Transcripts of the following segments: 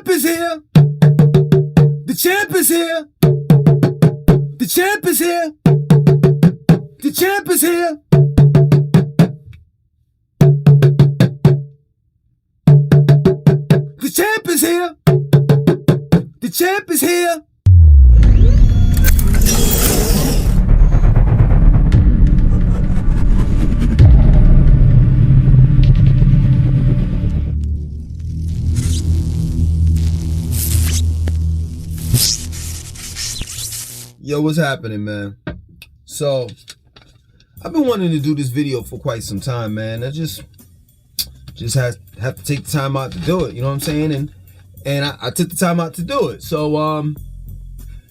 champ is here. The champ is here. The champ is here. The champ is here. The champ is here. The champ is here. Yo, what's happening, man? So, I've been wanting to do this video for quite some time, man. I just have to take the time out to do it, you know what I'm saying? And I took the time out to do it. So,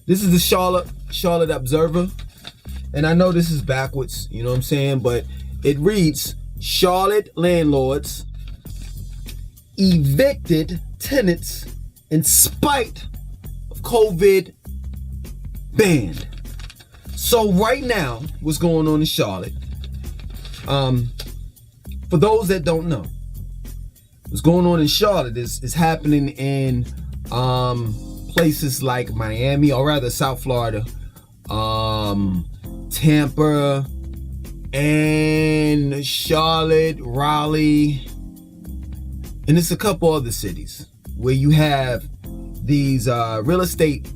this is the Charlotte Observer. And I know this is backwards, you know what I'm saying? But it reads, Charlotte landlords evicted tenants in spite of COVID banned. So right now, what's going on in Charlotte? For those that don't know, what's going on in Charlotte is happening in places like Miami, or rather South Florida, Tampa, and Charlotte, Raleigh, and it's a couple other cities where you have these real estate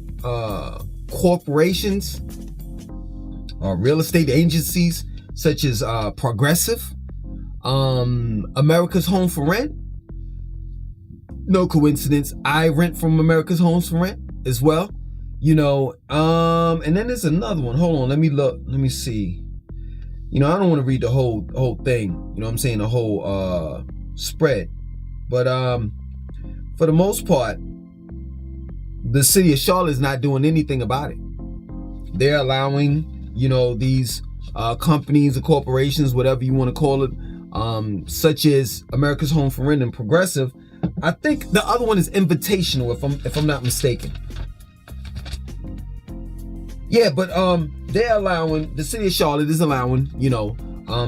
corporations or real estate agencies such as Progressive, America's Home for Rent. No coincidence, I rent from America's Homes for Rent as well, you know. And then there's another one. Hold on, let me look, let me see. You know, I don't want to read the whole thing, you know what I'm saying, the whole spread, but for the most part, the city of Charlotte is not doing anything about it. They're allowing, you know, these companies or corporations, whatever you want to call it, such as America's Home for Rent and Progressive. I think the other one is Invitational, if I'm not mistaken. Yeah, but they're allowing, the city of Charlotte is allowing, you know,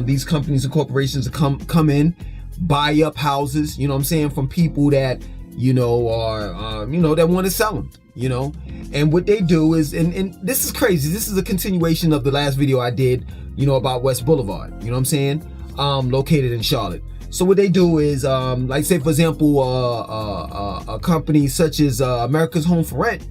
these companies and corporations to come in, buy up houses, you know what I'm saying, from people that, you know, are, you know, that want to sell them, you know. And what they do is, and this is crazy, this is a continuation of the last video I did, you know, about West Boulevard, you know what I'm saying, located in Charlotte. So what they do is, like say for example, a company such as America's Home for Rent,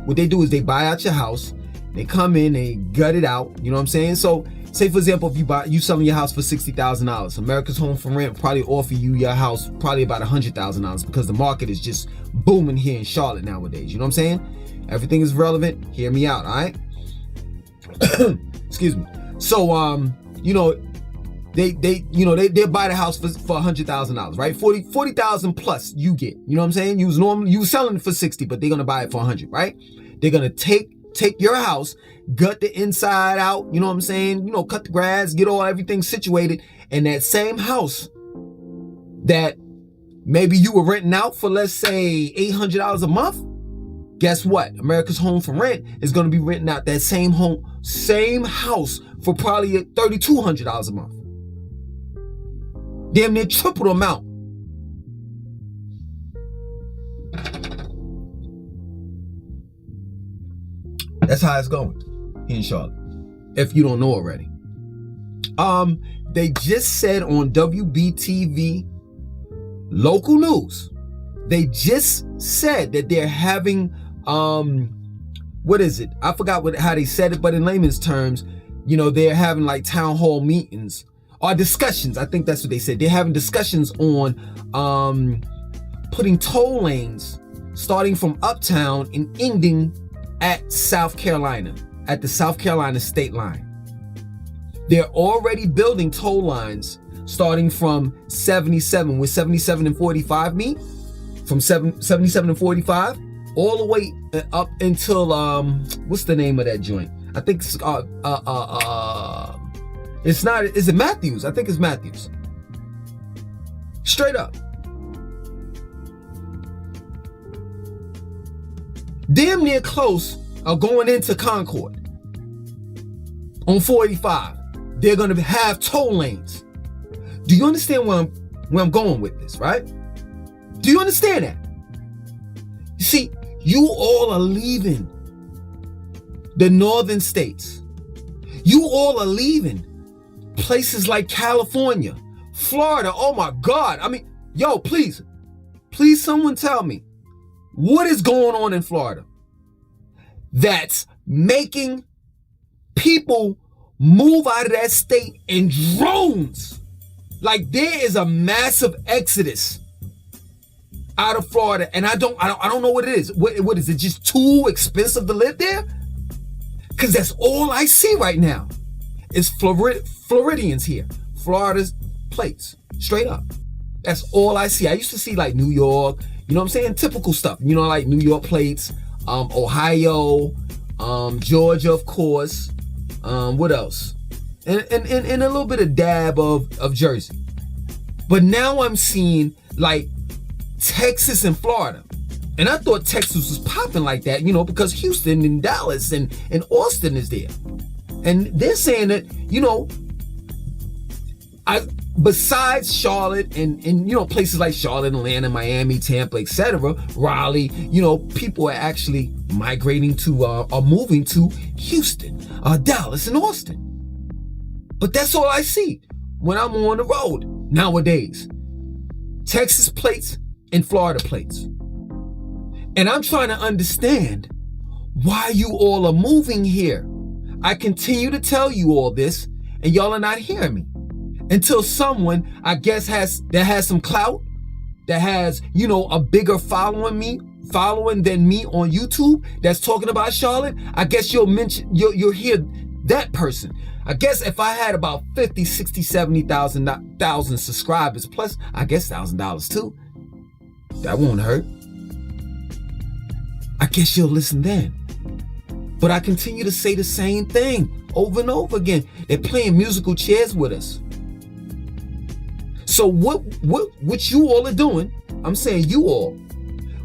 what they do is they buy out your house, they come in, they gut it out, you know what I'm saying. So say for example, if you selling your house for $60,000, America's Home for Rent probably offer you your house probably about $100,000 because the market is just booming here in Charlotte nowadays. You know what I'm saying? Everything is relevant. Hear me out, all right? Excuse me. So you know, they buy the house for $100,000, right? 40,000 plus you get. You know what I'm saying? You was selling it for 60, but they're gonna buy it for 100, right? They're gonna take your house, gut the inside out, you know what I'm saying? You know, cut the grass, get everything situated, and that same house that maybe you were renting out for, let's say, $800 a month, guess what? America's Home for Rent is going to be renting out that same house for probably $3,200 a month. Damn near triple the amount. That's how it's going here in Charlotte, if you don't know already. They just said on WBTV local news, they just said that they're having, what is it? I forgot how they said it, but in layman's terms, you know, they're having like town hall meetings or discussions. I think that's what they said. They're having discussions on putting toll lanes starting from Uptown and ending at South Carolina, at the South Carolina state line. They're already building toll lines starting from 77, where 77 and 45 meet, from 77 and 45, all the way up until, what's the name of that joint? I think it's, it's not, is it Matthews? I think it's Matthews. Straight up. Damn near close are going into Concord on 485. They're going to have toll lanes. Do you understand where I'm going with this, right? Do you understand that? You see, you all are leaving the northern states. You all are leaving places like California, Florida. Oh my God. I mean, yo, please someone tell me what is going on in Florida that's making people move out of that state in drones. Like, there is a massive exodus out of Florida, and I don't know what it is. What is it? Just too expensive to live there? Because that's all I see right now is Floridians here. Florida's plates, straight up. That's all I see. I used to see like New York, you know what I'm saying? Typical stuff, you know, like New York plates, Ohio, Georgia, of course. What else? And a little bit of dab of Jersey. But now I'm seeing like Texas and Florida. And I thought Texas was popping like that, you know, because Houston and Dallas and Austin is there. And they're saying that, you know, besides Charlotte and you know, places like Charlotte, Atlanta, Miami, Tampa, etc., Raleigh, you know, people are actually migrating to or moving to Houston, Dallas, and Austin. But that's all I see when I'm on the road nowadays. Texas plates and Florida plates. And I'm trying to understand why you all are moving here. I continue to tell you all this, and y'all are not hearing me. Until someone, I guess, that has some clout, that has, you know, a bigger following than me on YouTube, that's talking about Charlotte, I guess you'll hear that person. I guess if I had about 50, 60, 70,000 subscribers, plus I guess $1,000 too, that won't hurt. I guess you'll listen then. But I continue to say the same thing over and over again. They're playing musical chairs with us. So what you all are doing, I'm saying you all,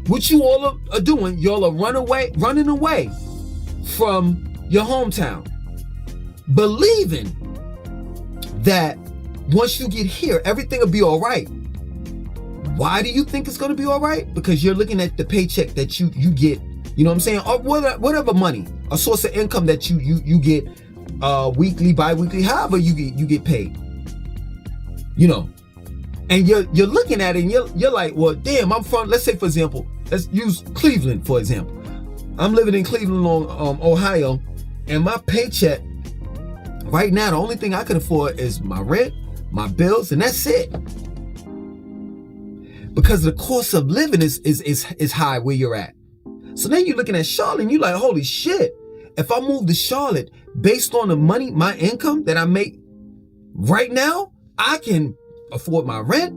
what you all are doing, y'all are running away from your hometown, believing that once you get here, everything will be all right. Why do you think it's going to be all right? Because you're looking at the paycheck that you get, you know what I'm saying? Or whatever money, a source of income that you get weekly, bi-weekly, however you get paid. You know, and you're looking at it and you're like, well, damn, I'm from, let's say, for example, let's use Cleveland, for example. I'm living in Cleveland, Ohio, and my paycheck right now, the only thing I can afford is my rent, my bills, and that's it. Because the cost of living is high where you're at. So then you're looking at Charlotte and you're like, holy shit, if I move to Charlotte based on the money, my income that I make right now, I can afford my rent,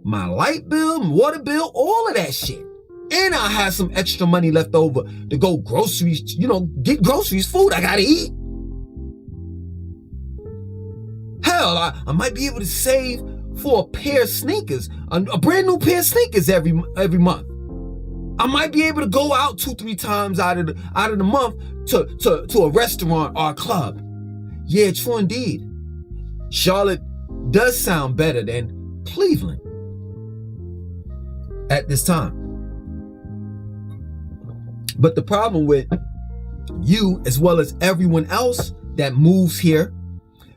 my light bill, my water bill, all of that shit. And I have some extra money left over to go groceries, you know, get groceries, food I gotta eat. Hell, I might be able to save for a pair of sneakers, a brand new pair of sneakers every month. I might be able to go out 2-3 times out of the month to a restaurant or a club. Yeah, true indeed. Charlotte does sound better than Cleveland at this time. But the problem with you, as well as everyone else that moves here,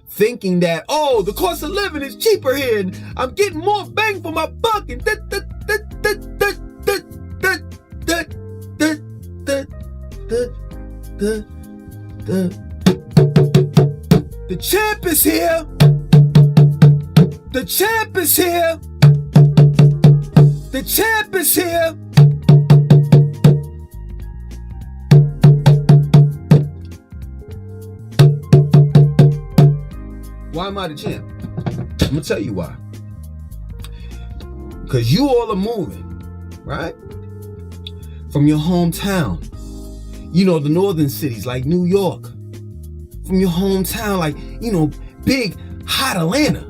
thinking that, oh, the cost of living is cheaper here and I'm getting more bang for my buck and the champ is here. The champ is here. The champ is here. Why am I the champ? I'm gonna tell you why. Because you all are moving, right? From your hometown. You know, the northern cities like New York. From your hometown, like, you know, big, hot Atlanta.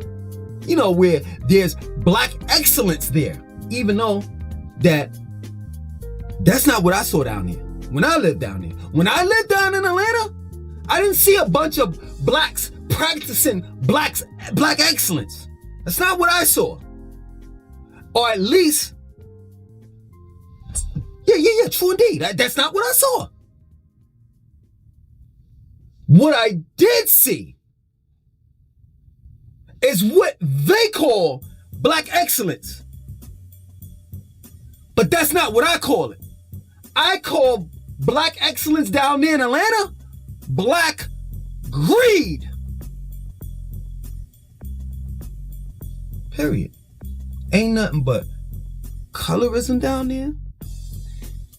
You know, where there's black excellence there. Even though that's not what I saw down there. When I lived down there. When I lived down in Atlanta, I didn't see a bunch of blacks practicing black excellence. That's not what I saw. Or at least, Yeah, true indeed. That's not what I saw. What I did see is what they call black excellence. But that's not what I call it. I call black excellence down there in Atlanta black greed. Period. Ain't nothing but colorism down there,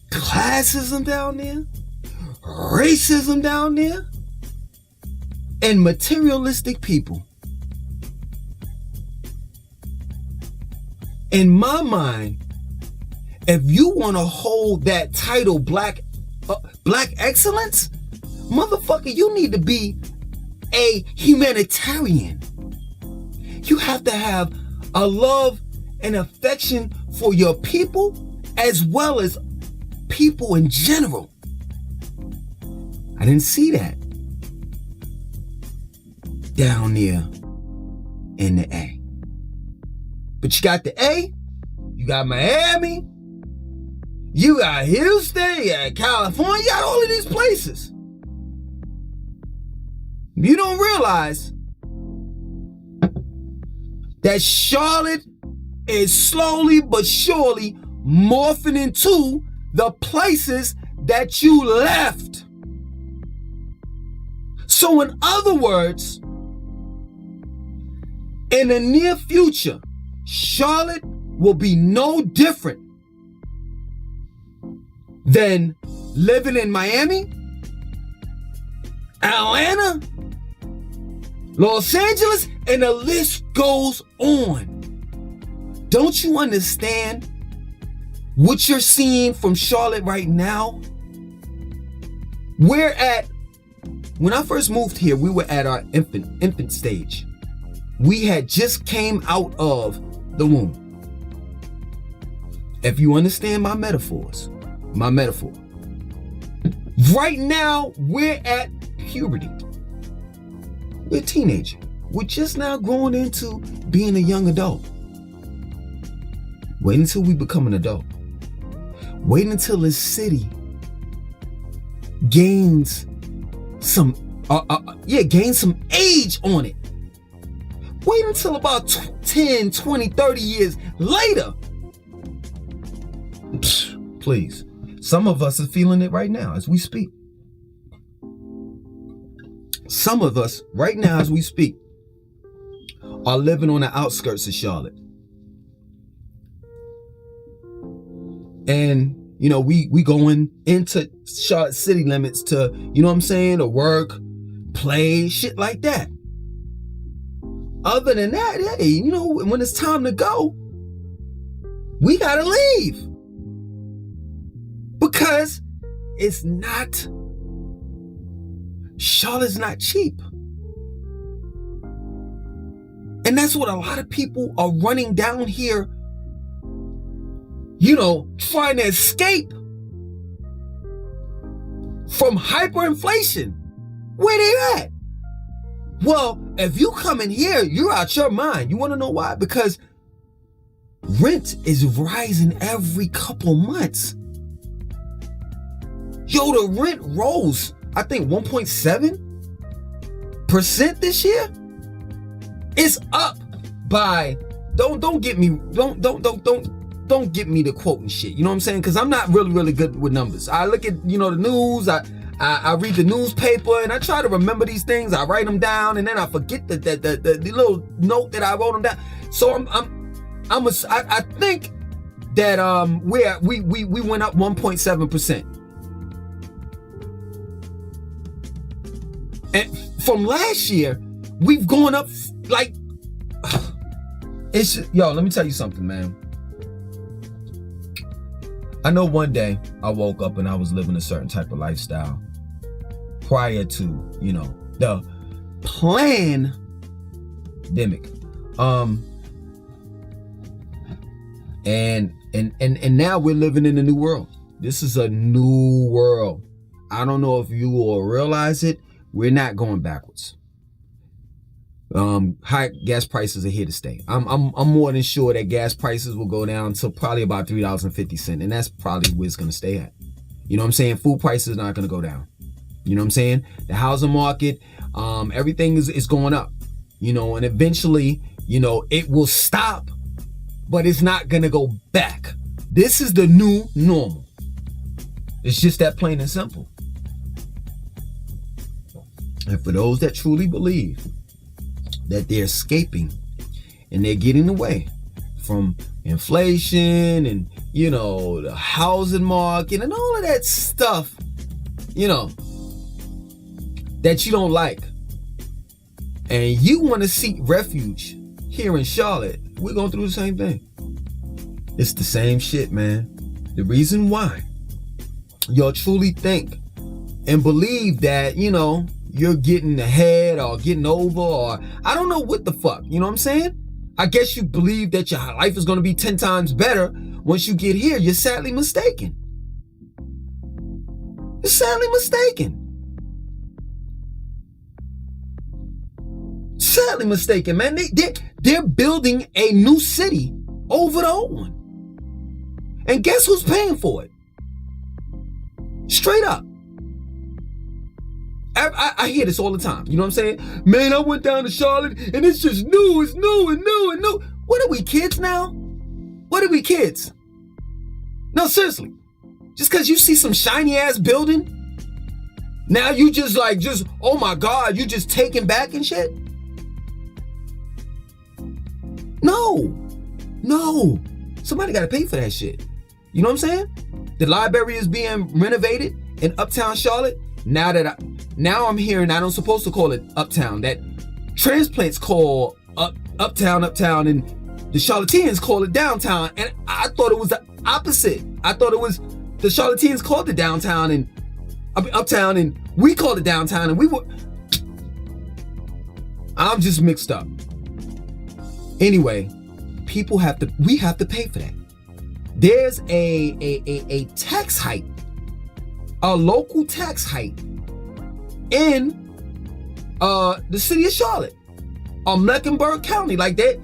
classism down there, racism down there, and materialistic people. In my mind, if you want to hold that title black excellence, motherfucker, you need to be a humanitarian. You have to have a love and affection for your people as well as people in general. I didn't see that down there in the A. But you got the A, you got Miami, you got Houston, you got California, you got all of these places. You don't realize that Charlotte is slowly but surely morphing into the places that you left. So in other words, in the near future, Charlotte will be no different than living in Miami, Atlanta, Los Angeles, and the list goes on. Don't you understand what you're seeing from Charlotte right now? When I first moved here, we were at our infant stage. We had just came out of the womb. If you understand my metaphor. Right now, we're at puberty. We're a teenager. We're just now growing into being a young adult. Wait until we become an adult. Wait until this city gains some age on it. Wait until about 10, 20, 30 years later. Please. Some of us are feeling it right now as we speak. Some of us right now as we speak are living on the outskirts of Charlotte. And, you know, we going into Charlotte city limits to, you know what I'm saying, to work, play, shit like that. Other than that, hey, you know, when it's time to go, we gotta leave. Because Charlotte's not cheap. And that's what a lot of people are running down here, you know, trying to escape from hyperinflation. Where they at? Well, if you come in here, you're out your mind. You want to know why? Because rent is rising every couple months. Yo, the rent rose, I think 1.7% this year. It's up by don't get me the quote and shit. You know what I'm saying? Because I'm not really good with numbers. I look at, you know, the news. I read the newspaper and I try to remember these things. I write them down and then I forget the little note that I wrote them down. So I think that we went up 1.7%. And from last year, we've gone up like it's just, yo, let me tell you something, man. I know one day I woke up and I was living a certain type of lifestyle prior to, you know, the pandemic. And now we're living in a new world. This is a new world. I don't know if you will realize it. We're not going backwards. High gas prices are here to stay. I'm more than sure that gas prices will go down to probably about $3.50, and that's probably where it's gonna stay at. You know what I'm saying? Food prices are not gonna go down. You know what I'm saying? The housing market, everything is going up. You know, and eventually, you know, it will stop, but it's not gonna go back. This is the new normal. It's just that plain and simple. And for those that truly believe that they're escaping and they're getting away from inflation and, you know, the housing market and all of that stuff, you know, that you don't like, and you want to seek refuge here in Charlotte, we're going through the same thing. It's the same shit, man. The reason why y'all truly think and believe that, you know, you're getting ahead or getting over, or I don't know what the fuck, you know what I'm saying? I guess you believe that your life is going to be 10 times better once you get here. You're sadly mistaken. You're sadly mistaken. Sadly mistaken, man. They're building a new city over the old one. And guess who's paying for it? Straight up. I hear this all the time. You know what I'm saying? Man, I went down to Charlotte and it's just new. It's new and new and new. What are we, kids now? What are we, kids? No, seriously. Just because you see some shiny ass building, now you just oh my God, you just taken back and shit? No. Somebody got to pay for that shit. You know what I'm saying? The library is being renovated in Uptown Charlotte. Now I'm hearing I don't supposed to call it Uptown. That transplants call Uptown, and the Charlotteans call it Downtown. And I thought it was the opposite. I thought it was the Charlotteans called it Downtown and Uptown, and we called it Downtown, and I'm just mixed up. Anyway, we have to pay for that. There's a tax hike, a local tax hike in the city of Charlotte, Mecklenburg County, like that.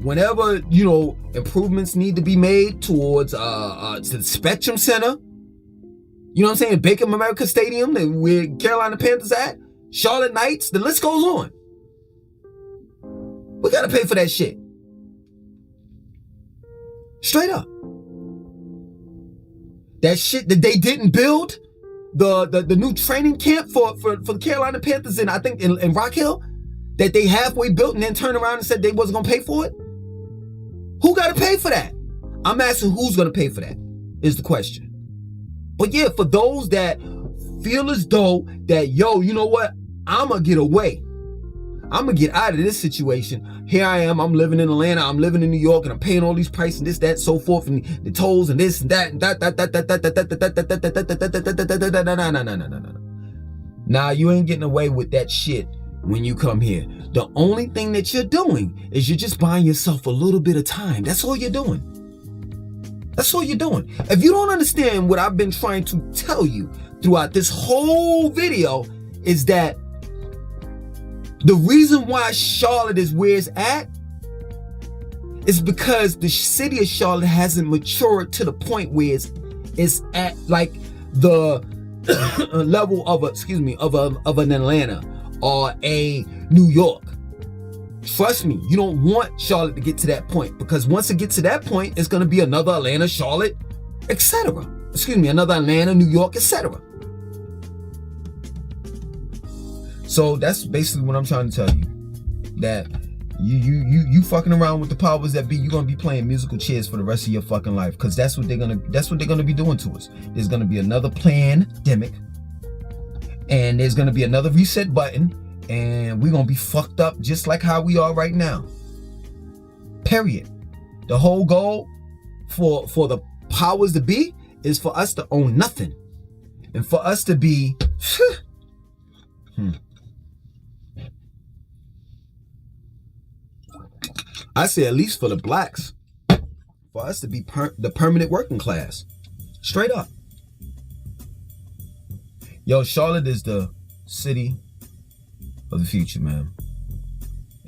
Whenever, you know, improvements need to be made towards to the Spectrum Center, you know what I'm saying, Bank of America Stadium, where Carolina Panthers at, Charlotte Knights, the list goes on. We gotta pay for that shit. Straight up. That shit that they didn't build, the new training camp for the Carolina Panthers in, I think, in Rock Hill, that they halfway built and then turned around and said they wasn't gonna pay for it. Who gotta pay for that? I'm asking who's gonna pay for that, is the question. But yeah, for those that feel as though that, yo, you know what? I'm gonna get away. I'm gonna get out of this situation. Here I am, I'm living in Atlanta, I'm living in New York, and I'm paying all these prices and this, that, so forth, and the tolls and this and that and no. Nah, you ain't getting away with that shit when you come here. The only thing that you're doing is you're just buying yourself a little bit of time. That's all you're doing. That's all you're doing. If you don't understand what I've been trying to tell you throughout this whole video, is that the reason why Charlotte is where it's at is because the city of Charlotte hasn't matured to the point where it's at like the level of an Atlanta or a New York. Trust me, you don't want Charlotte to get to that point, because once it gets to that point, it's going to be another Atlanta, Charlotte, etc. Another Atlanta, New York, etc. So that's basically what I'm trying to tell you. That you fucking around with the powers that be, you're gonna be playing musical chairs for the rest of your fucking life, because that's what they're gonna be doing to us. There's gonna be another pandemic, and there's gonna be another reset button, and we're gonna be fucked up just like how we are right now. Period. The whole goal for the powers to be is for us to own nothing, and for us to be I say at least for the blacks, for us to be the permanent working class. Straight up. Yo, Charlotte is the city of the future, man.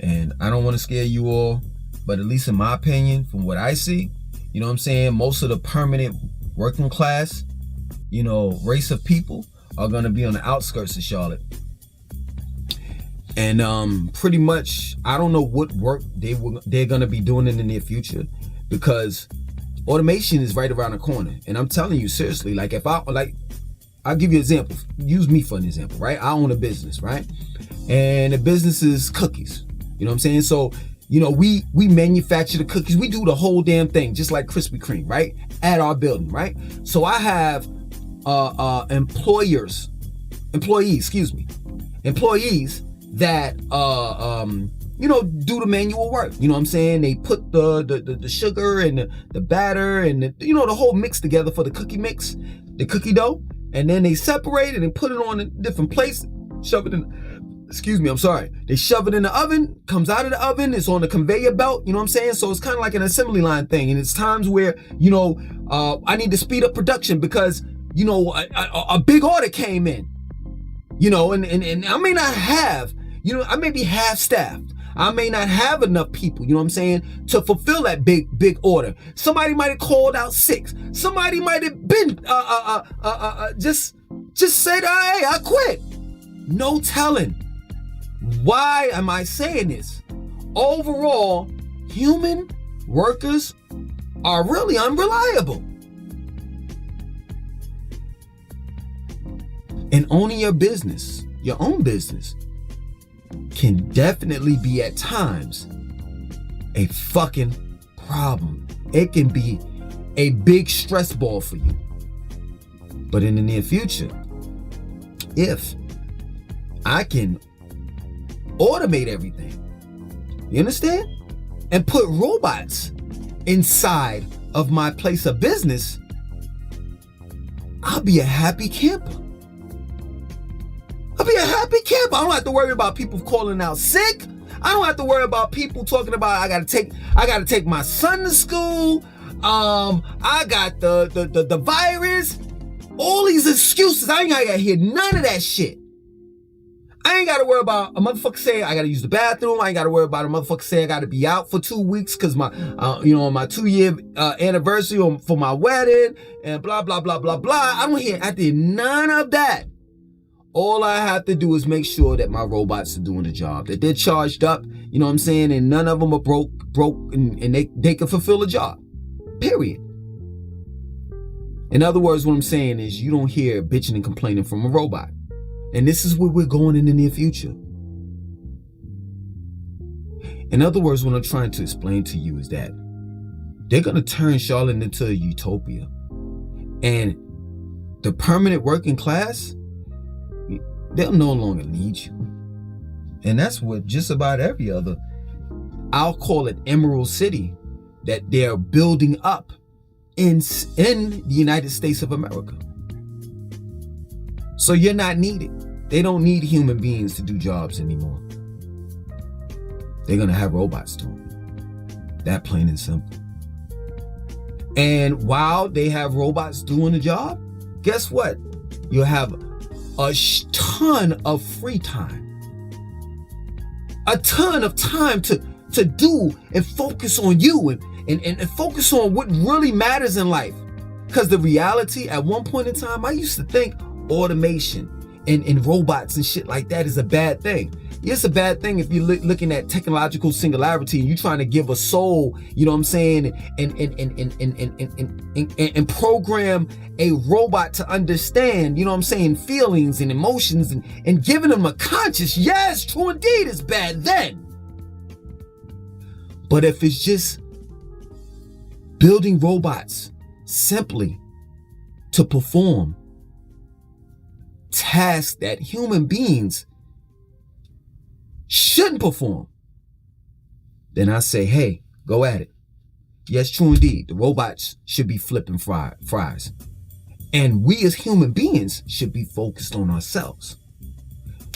And I don't want to scare you all, but at least in my opinion, from what I see, you know what I'm saying, most of the permanent working class, you know, race of people are going to be on the outskirts of Charlotte. And pretty much, I don't know what work they're going to be doing in the near future, because automation is right around the corner. And I'm telling you, seriously, like I'll give you an example. Use me for an example, right? I own a business, right? And the business is cookies. You know what I'm saying? So, you know, we manufacture the cookies. We do the whole damn thing, just like Krispy Kreme, right? At our building, right? So I have employees that you know, do the manual work. You know what I'm saying? They put the sugar and the batter and you know, the whole mix together for the cookie mix, the cookie dough, and then they separate it and put it on a different place, shove it in. They shove it in the oven, comes out of the oven, it's on the conveyor belt, you know what I'm saying? So it's kind of like an assembly line thing. And it's times where, you know, I need to speed up production because, you know, a big order came in, you know, and I may not have, you know, I may be half staffed. I may not have enough people, you know what I'm saying, to fulfill that big order. Somebody might have called out sick. Somebody might have been, just said, hey, I quit. No telling. Why am I saying this? Overall, human workers are really unreliable. And owning your business, your own business, can definitely be at times a fucking problem. It can be a big stress ball for you. But in the near future, if I can automate everything, you understand? And put robots inside of my place of business, I'll be a happy camper. I don't have to worry about people calling out sick. I don't have to worry about people talking about I gotta take my son to school. I got the virus. All these excuses. I ain't gotta hear none of that shit. I ain't gotta worry about a motherfucker say I gotta use the bathroom. I ain't gotta worry about a motherfucker say I gotta be out for 2 weeks because my, you know, my 2-year anniversary for my wedding and blah, blah, blah, blah, blah. I did none of that. All I have to do is make sure that my robots are doing the job, that they're charged up, you know what I'm saying, and none of them are broke, and they can fulfill the job, period. In other words, what I'm saying is you don't hear bitching and complaining from a robot. And this is where we're going in the near future. In other words, what I'm trying to explain to you is that they're going to turn Charlotte into a utopia. And the permanent working class, they'll no longer need you. And that's what just about every other, I'll call it Emerald City, that they're building up in the United States of America. So you're not needed. They don't need human beings to do jobs anymore. They're going to have robots do it. That plain and simple. And while they have robots doing the job, guess what? You'll have a ton of free time. A ton of time to do and focus on you and focus on what really matters in life. Because the reality, at one point in time, I used to think automation and robots and shit like that is a bad thing. It's a bad thing if you're looking at technological singularity and you're trying to give a soul, you know what I'm saying, and program a robot to understand, you know what I'm saying, feelings and emotions and giving them a conscience. Yes, true indeed, it's bad then. But if it's just building robots simply to perform tasks that human beings shouldn't perform, then I say, hey, go at it. Yes, true indeed. The robots should be flipping fries. And we as human beings should be focused on ourselves.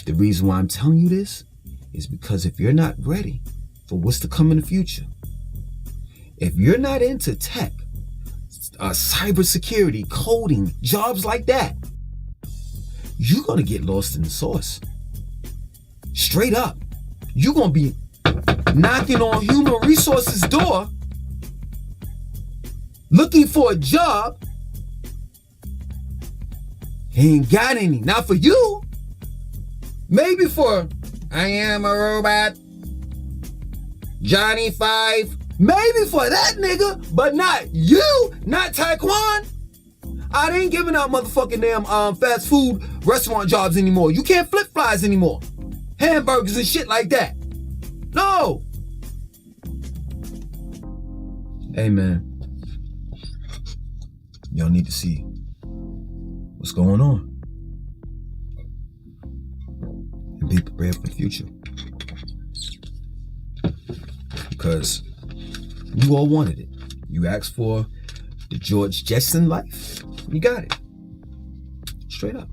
The reason why I'm telling you this is because if you're not ready for what's to come in the future, if you're not into tech, cybersecurity, coding, jobs like that, you're going to get lost in the sauce. Straight up. You're going to be knocking on human resources door, looking for a job. He ain't got any. Not for you. Maybe for I Am a Robot, Johnny 5. Maybe for that nigga, but not you, not Taekwon. I ain't giving out motherfucking damn fast food restaurant jobs anymore. You can't flip flies anymore. Hamburgers and shit like that. No. Hey man, y'all need to see what's going on and be prepared for the future, because you all wanted it. You asked for the George Jetson life. You got it. Straight up.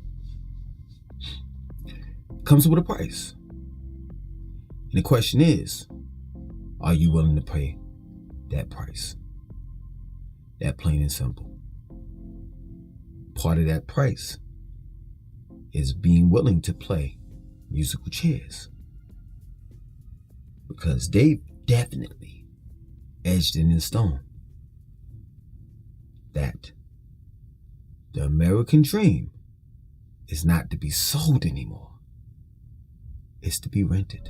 Comes with a price. And the question is, are you willing to pay that price? That plain and simple. Part of that price is being willing to play musical chairs. Because they definitely edged it in stone that the American dream is not to be sold anymore. It's to be rented.